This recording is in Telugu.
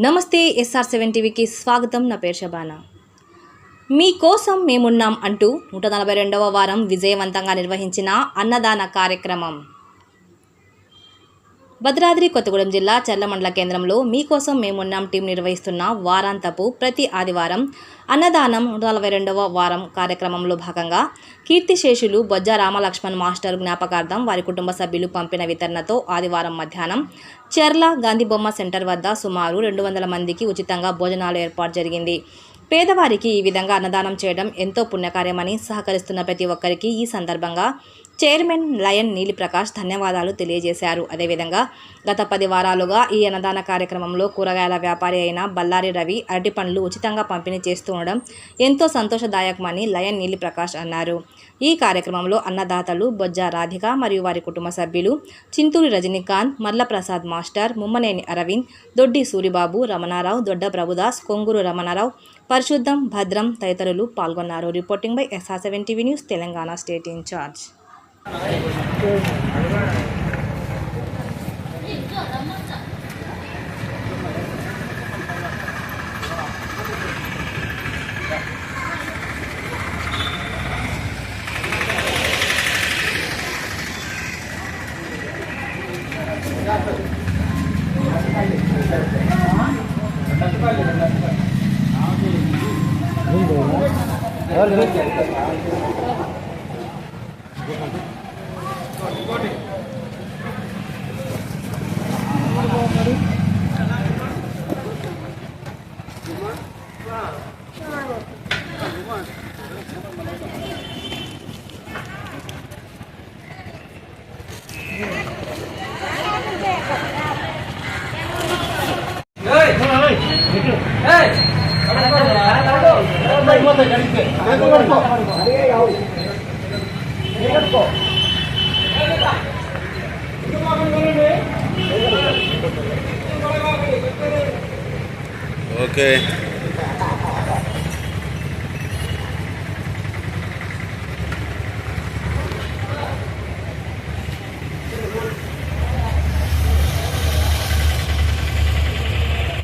నమస్తే SR7 టీవీకి స్వాగతం. నా పేరు శబానా. మీకోసం మేమున్నాం అంటూ 142వ వారం విజయవంతంగా నిర్వహించిన అన్నదాన కార్యక్రమం. భద్రాద్రి కొత్తగూడెం జిల్లా చర్ల మండల కేంద్రంలో మీకోసం మేమున్నాం టీం నిర్వహిస్తున్న వారాంతపు ప్రతి ఆదివారం అన్నదానం 142వ వారం కార్యక్రమంలో భాగంగా కీర్తిశేషులు బొజ్జ రామలక్ష్మణ్ మాస్టర్ జ్ఞాపకార్థం వారి కుటుంబ సభ్యులు పంపిన వితరణతో ఆదివారం మధ్యాహ్నం చర్ల గాంధీబొమ్మ సెంటర్ వద్ద సుమారు 200 మందికి ఉచితంగా భోజనాలు ఏర్పాటు జరిగింది. పేదవారికి ఈ విధంగా అన్నదానం చేయడం ఎంతో పుణ్యకార్యమని సహకరిస్తున్న ప్రతి ఒక్కరికి ఈ సందర్భంగా చైర్మన్ లయన్ నీలిప్రకాష్ ధన్యవాదాలు తెలియజేశారు. అదేవిధంగా గత 10 వారాలుగా ఈ అన్నదాన కార్యక్రమంలో కూరగాయల వ్యాపారి అయిన బల్లారి రవి అరటి పండ్లు ఉచితంగా పంపిణీ చేస్తూ ఉండడం ఎంతో సంతోషదాయకమని లయన్ నీలిప్రకాష్ అన్నారు. ఈ కార్యక్రమంలో అన్నదాతలు బొజ్జ రాధిక మరియు వారి కుటుంబ సభ్యులు చింతూరి రజనీకాంత్, మర్ల ప్రసాద్ మాస్టర్, ముమ్మనేని అరవింద్, దొడ్డి సూరిబాబు, రమణారావు, దొడ్డ ప్రభుదాస్, కొంగూరు రమణారావు, పరిశుద్ధం, భద్రం తదితరులు పాల్గొన్నారు. Reporting by SR7 TV news, Telangana state in charge. Okay.